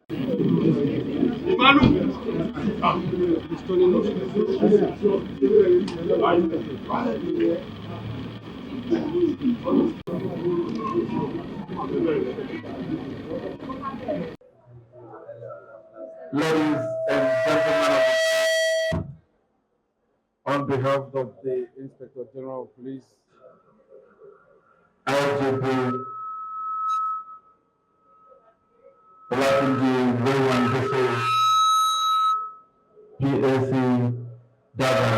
Ladies and gentlemen, on behalf of the Inspector General of Police, IGP Olatunji Rowan PAC Dada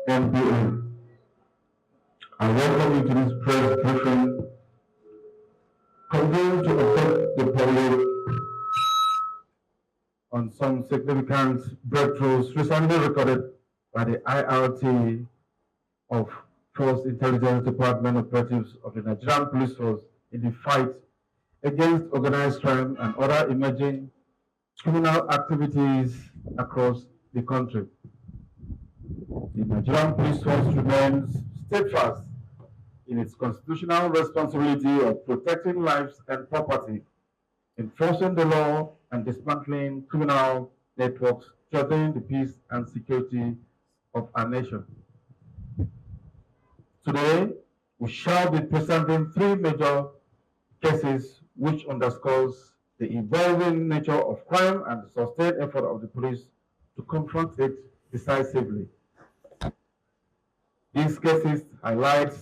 MPA, I welcome you to this press briefing convened to affect the public on some significant breakthroughs recently recorded by the IRT of Force Intelligence Department operatives of the Nigerian Police Force in the fight against organized crime and other emerging criminal activities across the country. The Nigerian Police Force remains steadfast in its constitutional responsibility of protecting lives and property, enforcing the law, and dismantling criminal networks threatening the peace and security of our nation. Today, we shall be presenting three major cases which underscores the evolving nature of crime and the sustained effort of the police to confront it decisively. These cases highlight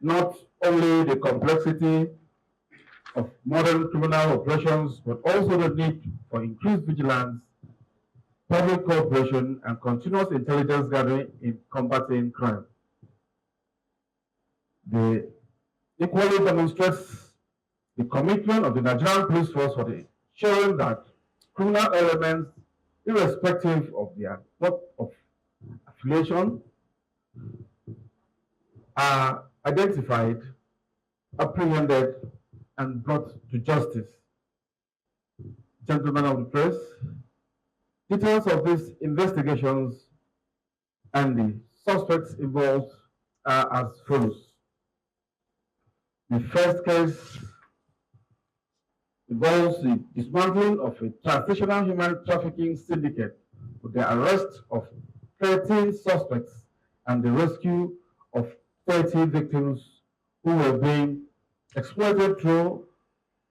not only the complexity of modern criminal operations, but also the need for increased vigilance, public cooperation, and continuous intelligence gathering in combating crime. They equally demonstrates the commitment of the Nigerian Police Force for the ensuring that criminal elements, irrespective of their of affiliation, are identified, apprehended, and brought to justice. Gentlemen of the press, details of these investigations and the suspects involved are as follows. The first case involves the dismantling of a transnational human trafficking syndicate with the arrest of 13 suspects and the rescue of 30 victims who were being exploited through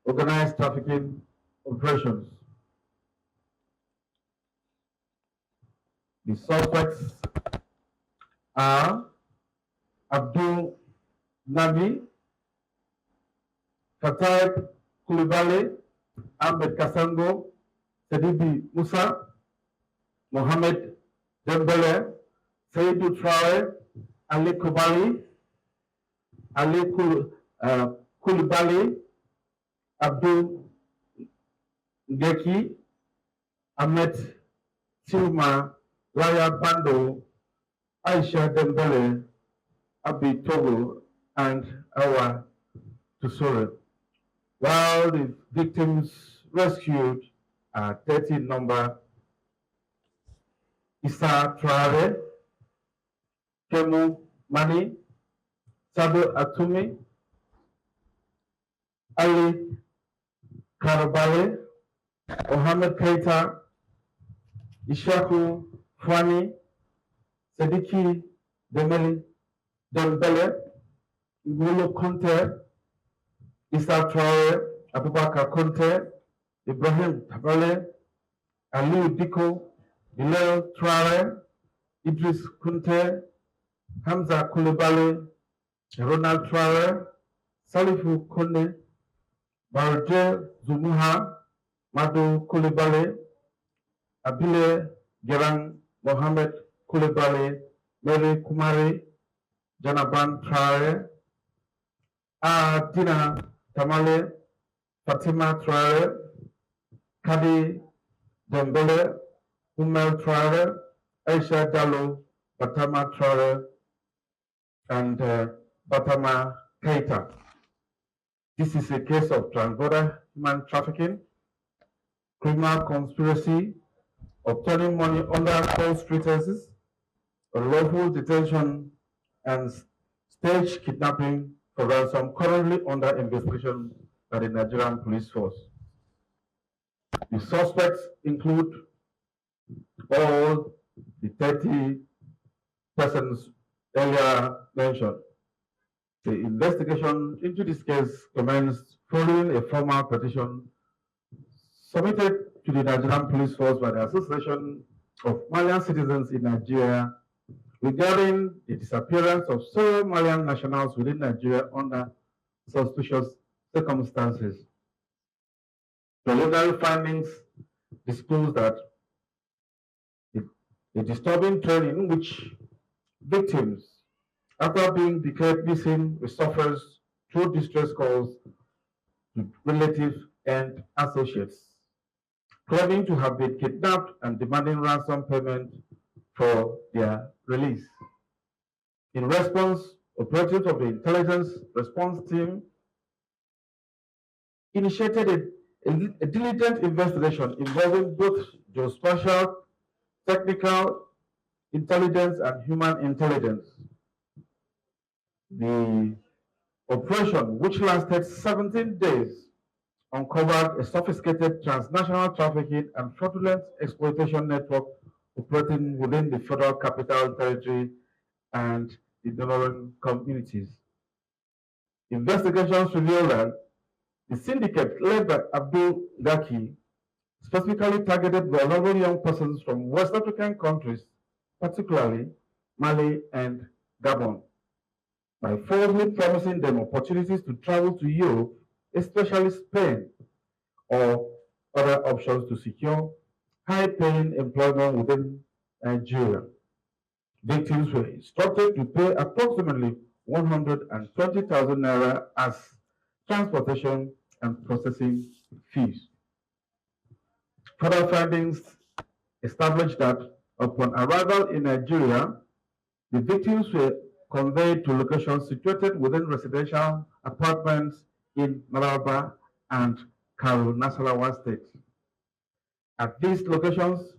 organized trafficking operations. The suspects are Abdul Nabi, Fatai Kulibale, Ahmed Kasango, Sadibi Musa, Mohammed Dembele, Saidu Traore, Ali Kubali, Kulibali, Abdul Ngeki, Ahmed Silma, Raya Bando, Aisha Dembele, Abi Togo, and Awa Tusore. While the victims rescued are 30 in number: Issa Traore, Kemu Mani, Sadu Atumi, Ali Karabale, Mohammed Keita, Ishaku Fani, Sediki Dembele, Ngolo Conte, Issa Traore, Abubakar Conte, Ibrahim Tabale, Aliu Diko, Bilal Traore, Idris Kunte, Hamza Kulibale, Ronald Traore, Salifu Kone, Barje Zumuha, Madu Kulibale, Abile Gerang Mohammed Kulibale, Mary Kumari, Janaban Traore, Dina Tamale, Fatima Traore, Kadi Dembele, Umel Traore, Aisha Dallo, Batama Traore, and Batama Keita. This is a case of transborder human trafficking, criminal conspiracy, obtaining money under false pretenses, unlawful detention, and stage kidnapping for ransom currently under investigation by the Nigerian Police Force. The suspects include all the 30 persons earlier mentioned. The investigation into this case commenced following a formal petition submitted to the Nigerian Police Force by the Association of Malian Citizens in Nigeria regarding the disappearance of several Malian nationals within Nigeria under suspicious circumstances. Preliminary findings disclose that a disturbing trend in which victims, after being declared missing, resurface through distress calls to relatives and associates, claiming to have been kidnapped and demanding ransom payment for their release. In response, operatives of the intelligence response team initiated a diligent investigation involving both geospatial, technical intelligence, and human intelligence. The operation, which lasted 17 days, uncovered a sophisticated transnational trafficking and fraudulent exploitation network operating within the Federal Capital Territory and the neighboring communities. Investigations revealed that the syndicate led by Mgbeke specifically targeted vulnerable young persons from West African countries, particularly Mali and Gabon, by falsely promising them opportunities to travel to Europe, especially Spain, or other options to secure high-paying employment within Nigeria. Victims were instructed to pay approximately 120,000 naira as transportation and processing fees. Further findings established that upon arrival in Nigeria, the victims were conveyed to locations situated within residential apartments in Maraba and Karu, Nasarawa State. At these locations,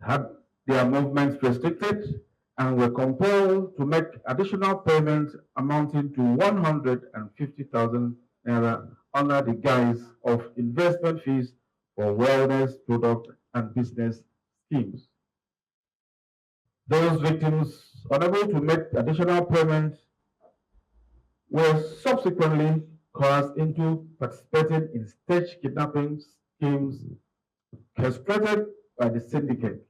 had their movements restricted and were compelled to make additional payments amounting to 150,000 naira under the guise of investment fees for wellness, product, and business schemes. Those victims unable to make additional payments were subsequently coerced into participating in staged kidnapping schemes orchestrated by the syndicate.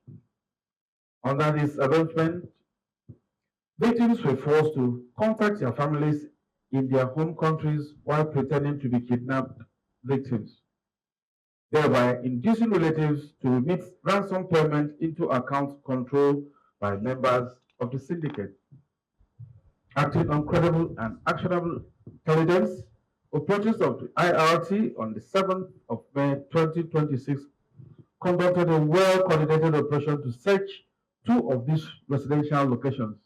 Under this arrangement, victims were forced to contact their families in their home countries while pretending to be kidnapped victims, thereby inducing relatives to remit ransom payment into accounts controlled by members of the syndicate. Acting on credible and actionable intelligence, operatives of the IRT on the 7th of May 2026 conducted a well-coordinated operation to search two of these residential locations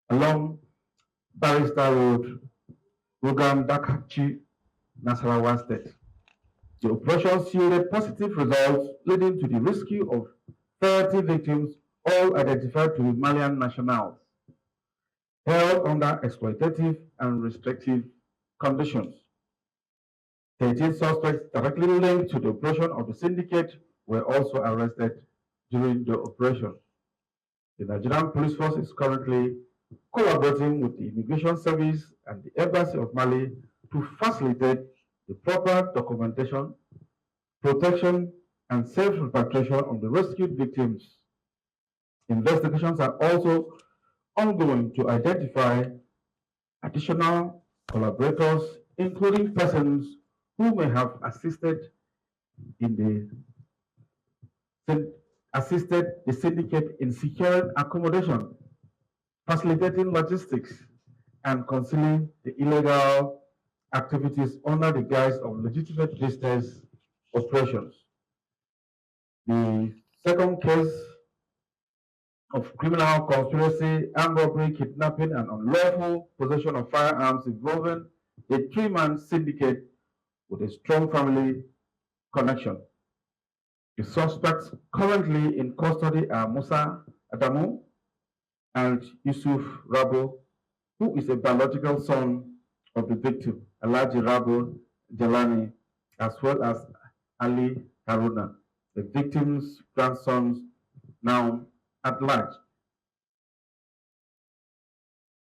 along Barrister Road, Rogam Dakachi, Nasarawa State. The operations yielded positive results, leading to the rescue of 30 victims, all identified to be Malian nationals, held under exploitative and restrictive conditions. 13 suspects directly linked to the operation of the syndicate were also arrested during the operation. The Nigerian Police Force is currently collaborating with the Immigration Service and the Embassy of Mali to facilitate the proper documentation, protection, and safe repatriation of the rescued victims. Investigations are also ongoing to identify additional collaborators, including persons who may have assisted the syndicate in securing accommodation, facilitating logistics, and concealing the illegal activities under the guise of legitimate business operations. The second case of criminal conspiracy, armed robbery, kidnapping, and unlawful possession of firearms involving a three-man syndicate with a strong family connection. The suspects currently in custody are Musa Adamu and Yusuf Rabo, who is a biological son of the victim, Alhaji Rabo Jelani, as well as Ali Haruna, the victim's grandsons, now at large.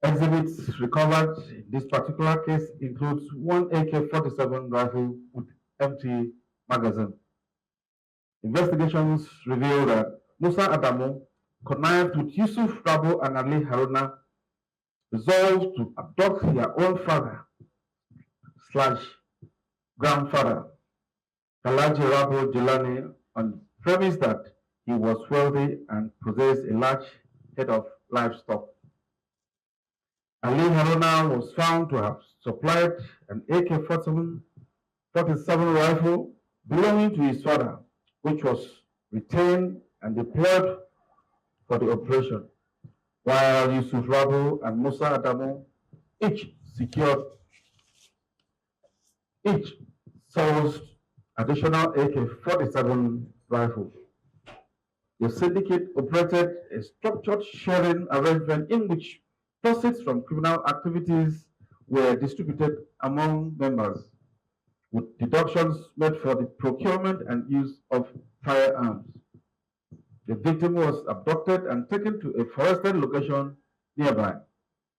Exhibits recovered in this particular case includes one AK-47 rifle with empty magazine. Investigations reveal that Musa Adamu connived with Yusuf Rabo and Ali Haruna, resolved to abduct their own father slash grandfather, Kalaji Rabo Jelani, on the premise that he was wealthy and possessed a large head of livestock. Ali Haruna was found to have supplied an AK-47 rifle belonging to his father, which was retained and deployed for the operation, while Yusuf Rabo and Musa Adamu each secured each sourced additional AK-47 rifle. The syndicate operated a structured sharing arrangement in which proceeds from criminal activities were distributed among members, with deductions made for the procurement and use of firearms. The victim was abducted and taken to a forested location nearby.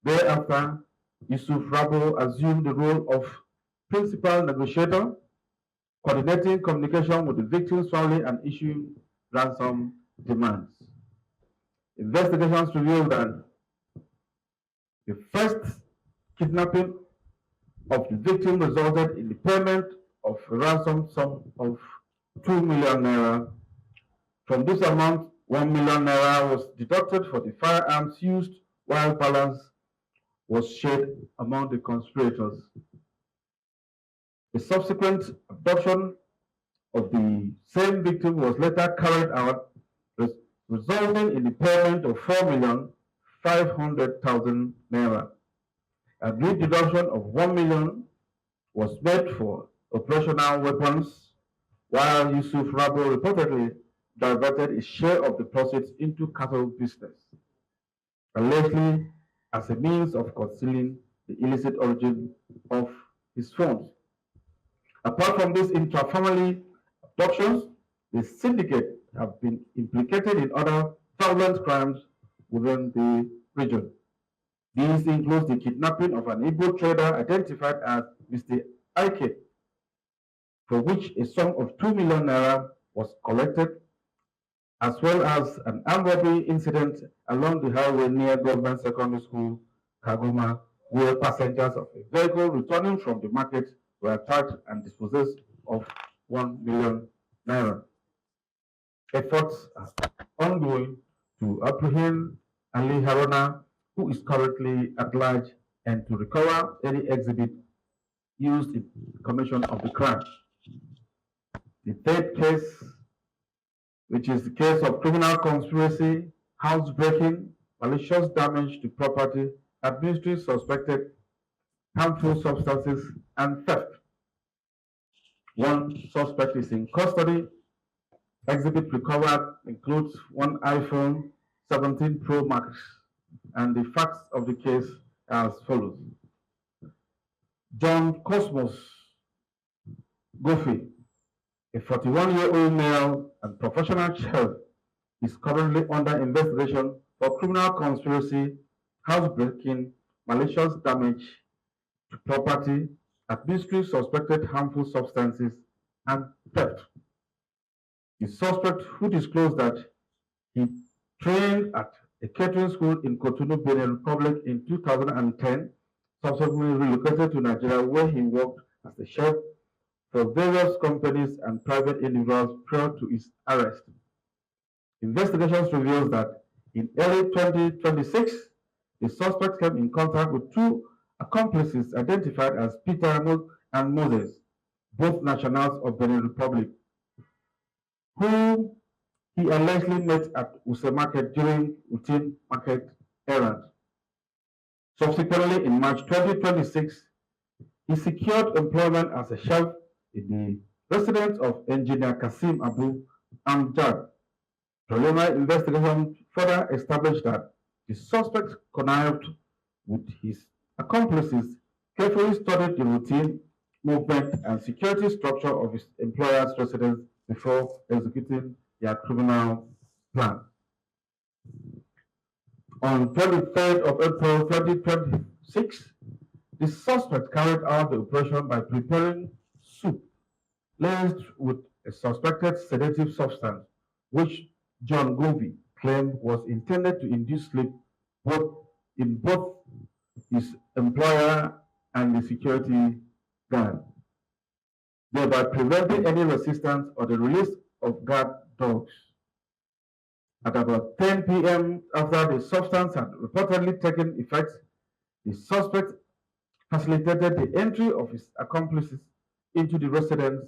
Thereafter, Yusuf Rabo assumed the role of principal negotiator, coordinating communication with the victim's family and issuing ransom demands. Investigations revealed that the first kidnapping of the victim resulted in the payment of a ransom sum of 2 million naira. From this amount, 1 million naira was deducted for the firearms used, while balance was shared among the conspirators. The subsequent abduction of the same victim was later carried out, resulting in the payment of 4,500,000 naira. A great deduction of 1 million was made for operational weapons, while Yusuf Rabo reportedly diverted his share of the proceeds into cattle business, allegedly as a means of concealing the illicit origin of his funds. Apart from these intra-family abductions, the syndicate have been implicated in other violent crimes within the region. These include the kidnapping of an Igbo trader identified as Mr. Ike, for which a sum of 2 million naira was collected, as well as an armed robbery incident along the highway near Government Secondary School, Kagoma, where passengers of a vehicle returning from the market were attacked and dispossessed of 1 million naira. Efforts are ongoing to apprehend Ali Haruna, who is currently at large, and to recover any exhibit used in commission of the crime. The third case, which is the case of criminal conspiracy, housebreaking, malicious damage to property, administering suspected harmful substances, and theft. One suspect is in custody. Exhibit recovered includes one iPhone 17 Pro Max, and the facts of the case are as follows. John Cosmos Goffey, a 41-year-old male and professional chef, is currently under investigation for criminal conspiracy, housebreaking, malicious damage to property, administering suspected harmful substances, and theft. The suspect, who disclosed that he trained at a catering school in Cotonou, Benin Republic in 2010, subsequently relocated to Nigeria, where he worked as a chef for various companies and private individuals prior to his arrest. Investigations reveal that in early 2026, the suspect came in contact with two accomplices identified as Peter and Moses, both nationals of Benin Republic, whom he allegedly met at Use Market during routine market errands. Subsequently, in March 2026, he secured employment as a chef in the residence of engineer Kasim Abu Amjad. Preliminary investigation further established that the suspect connived with his accomplices, carefully studied the routine, movement, and security structure of its employer's residence before executing their criminal plan. On 23rd of April 2026, the suspect carried out the operation by preparing soup laced with a suspected sedative substance, which John Govey claimed was intended to induce sleep both in both his employer and the security guard, thereby preventing any resistance or the release of guard dogs. At about 10 p.m., after the substance had reportedly taken effect, the suspect facilitated the entry of his accomplices into the residence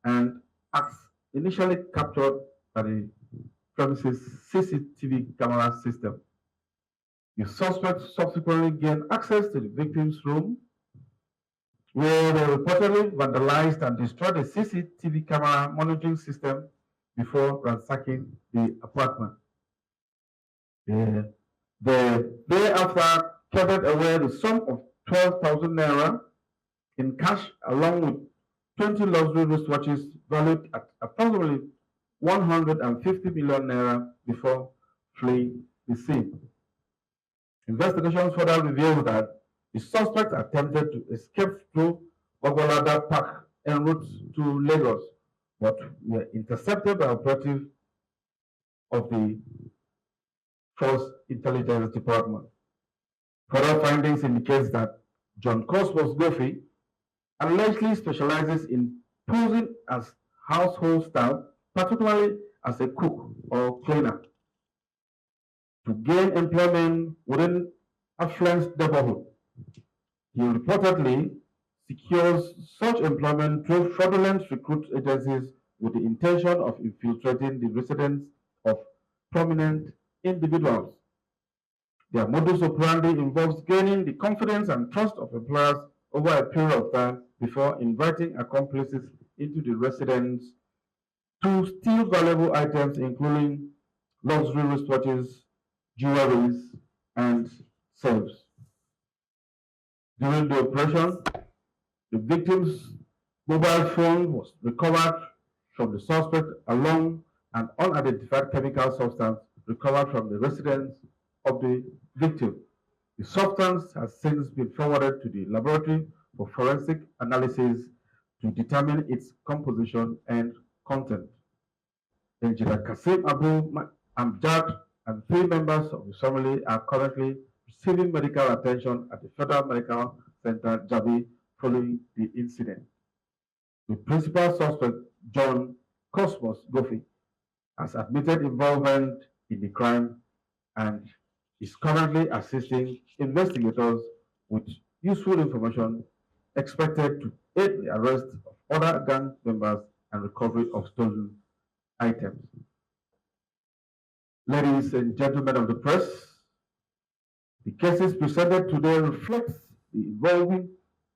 and as initially captured by the premises CCTV camera system. The suspect subsequently gained access to the victim's room, where they reportedly vandalized and destroyed the CCTV camera monitoring system before ransacking the apartment. They thereafter carried away the sum of 12,000 naira in cash along with 20 luxury wristwatches valued at approximately 150 million naira before fleeing the scene. Investigations further revealed that the suspect attempted to escape through Ogbolada Park en route to Lagos, but were intercepted by operatives of the Force Intelligence Department. Further findings indicate that John Cosmos Goffey allegedly specializes in posing as household staff, particularly as a cook or cleaner, to gain employment within affluent neighborhood. He reportedly secures such employment through fraudulent recruit agencies with the intention of infiltrating the residence of prominent individuals. Their modus operandi involves gaining the confidence and trust of employers over a period of time before inviting accomplices into the residence to steal valuable items including luxury wristwatches, jewelries, and safes. During the operation, the victim's mobile phone was recovered from the suspect along an unidentified chemical substance recovered from the residence of the victim. The substance has since been forwarded to the laboratory for forensic analysis to determine its composition and content. Engineer Kasim Abu Amjad and three members of his family are currently receiving medical attention at the Federal Medical Center, Jabi, following the incident. The principal suspect, John Cosmos Goffey, has admitted involvement in the crime and is currently assisting investigators with useful information expected to aid the arrest of other gang members and recovery of stolen items. Ladies and gentlemen of the press, the cases presented today reflects the evolving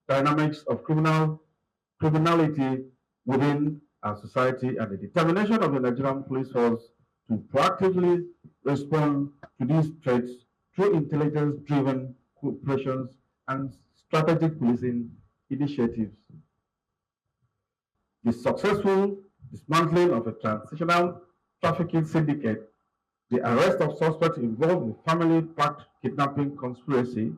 dynamics of criminality within our society and the determination of the Nigerian police force to proactively respond to these threats through intelligence-driven cooperations and strategic policing initiatives. The successful dismantling of a transnational trafficking syndicate, the arrest of suspects involved in family-packed kidnapping conspiracy,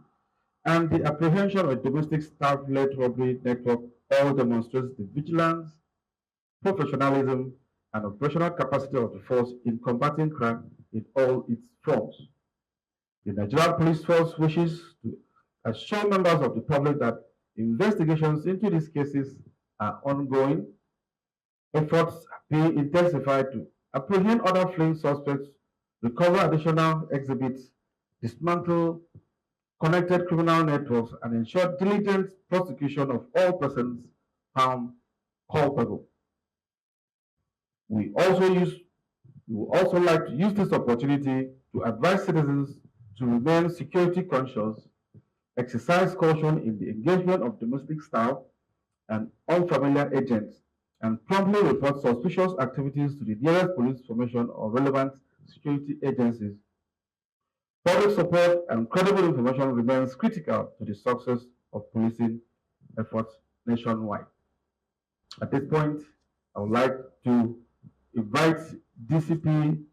and the apprehension of a domestic staff-led robbery network all demonstrates the vigilance, professionalism, and operational capacity of the force in combating crime in all its forms. The Nigerian police force wishes to assure members of the public that investigations into these cases are ongoing. Efforts are being intensified to apprehend other fleeing suspects, recover additional exhibits, dismantle connected criminal networks, and ensure diligent prosecution of all persons found culpable. We also use we would also like to use this opportunity to advise citizens to remain security conscious, exercise caution in the engagement of domestic staff and unfamiliar agents, and promptly report suspicious activities to the nearest police formation or relevant security agencies. Public support and credible information remains critical to the success of policing efforts nationwide. At this point, I would like to invite DCP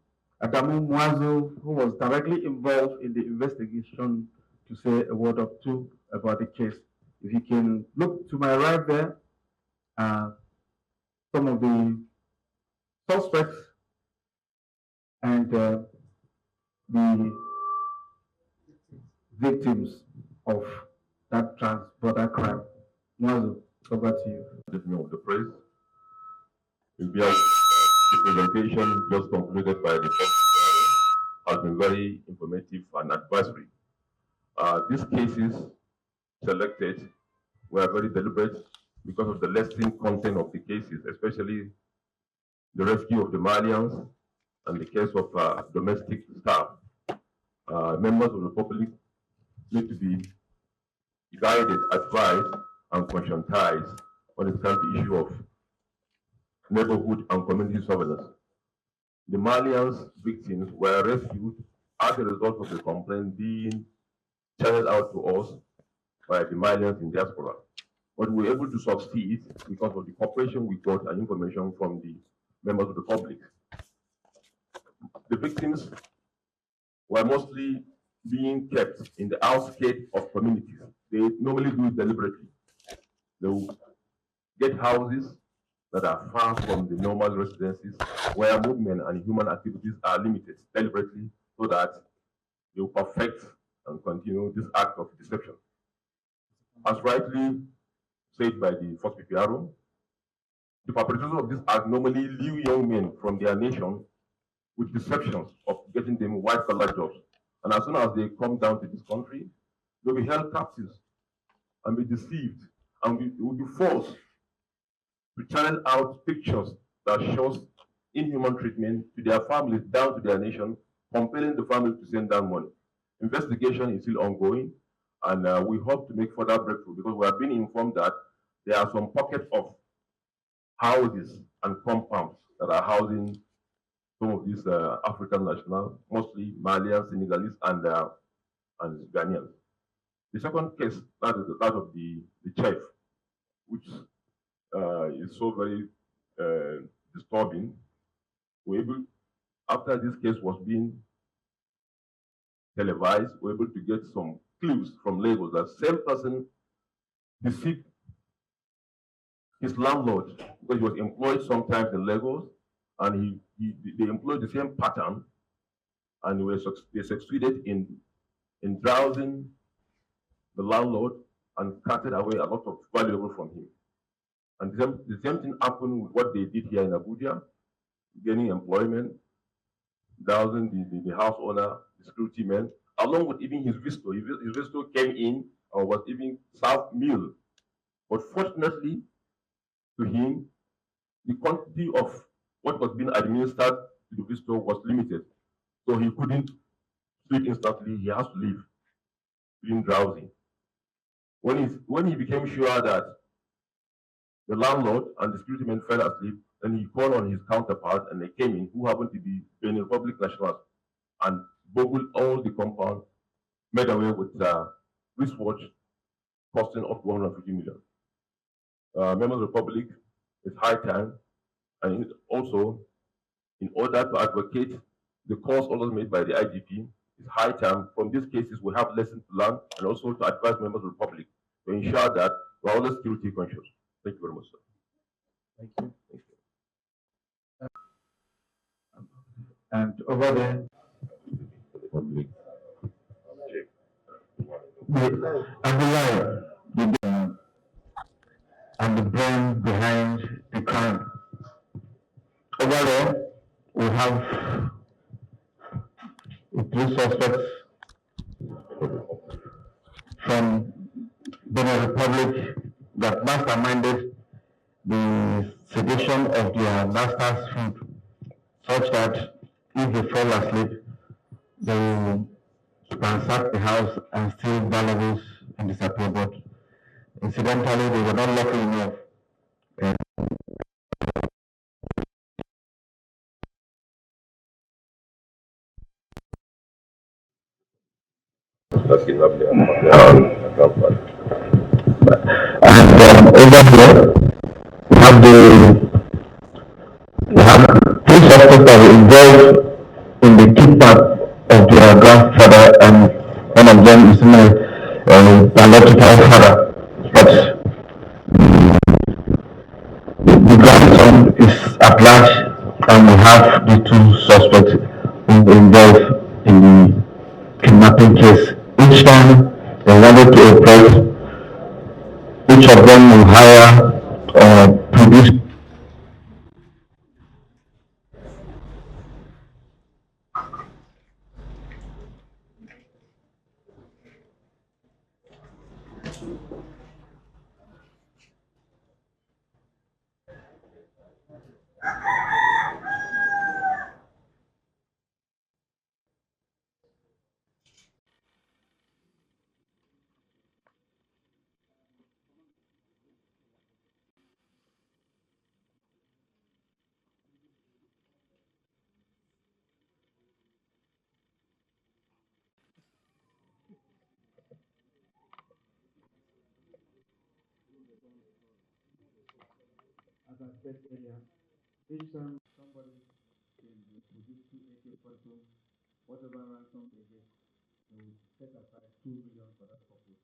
Adamu Mwazo, who was directly involved in the investigation, to say a word or two about the case. If you can look to my right there, some of the suspects and the victims of that trans-border crime. Mwazo, over to you. Gentlemen of the press, the presentation just concluded by the Prof. has been very informative and advisory. These cases selected were very deliberate because of the lasting content of the cases, especially the rescue of the Malians and the case of domestic staff. Members of the public need to be guided, advised, and conscientized when it comes to the issue of neighborhood and community surveillance. The Malians victims were rescued as a result of the complaint being channeled out to us by the Malians in diaspora. But we were able to succeed because of the cooperation we got and information from the members of the public. The victims were mostly being kept in the outskirts of communities. They normally do it deliberately. They will get houses that are far from the normal residences where movement and human activities are limited deliberately so that they will perfect and continue this act of deception. As rightly said by the first PPRO, the perpetrators of this act normally lure young men from their nation with deceptions of getting them white-collar jobs. And as soon as they come down to this country, they'll be held captives and be deceived and will be forced to channel out pictures that shows inhuman treatment to their families down to their nation, compelling the family to send down money. Investigation is still ongoing, and we hope to make further breakthrough because we have been informed that there are some pockets of houses and compounds that are housing some of these African nationals, mostly Malians, Senegalese, and Ghanaians. The second case, that is that of the chef, which is so very disturbing. We're able, after this case was being televised, we're able to get some clues from Lagos that same person deceived his landlord because he was employed sometimes in Lagos, and they employed the same pattern, and they succeeded in drowsing the landlord and carted away a lot of valuable from him. And the same thing happened with what they did here in Abuja, gaining employment, drowsing the house owner, the security men, along with even his visitor. His visitor came in or was even served meal. But fortunately to him, the quantity of what was being administered to the visitor was limited. So he couldn't sleep instantly, he has to leave, being drowsy. When he became sure that the landlord and the security men fell asleep, then he called on his counterpart and they came in, who happened to be Benin Republic nationals, and boggled all the compound, made away with wristwatch costing up to 150 million. Members of the public, it's high time, and also in order to advocate the cause orders made by the IGP, it's high time from these cases we have lessons to learn and also to advise members of the public to ensure that we're always security conscious. Thank you very much, sir. Thank you. Thank you. And over there, and the brain behind the crime. Over there, we have three suspects from Benin Republic that masterminded the sedition of their master's food, such that if they fall asleep, they will ransack the house and steal valuables and disappear. But incidentally, they were not lucky enough. And over here, we have we have three suspects that were involved in the kidnap of their grandfather, and one of them is my biological father. But the grandson is at large, and we have the two suspects involved in the kidnapping case. Each time they wanted to operate, each of them will hire police. As I said earlier, each time somebody can produce two AK-47, whatever ransom they get, they will set aside 2 million for that purpose.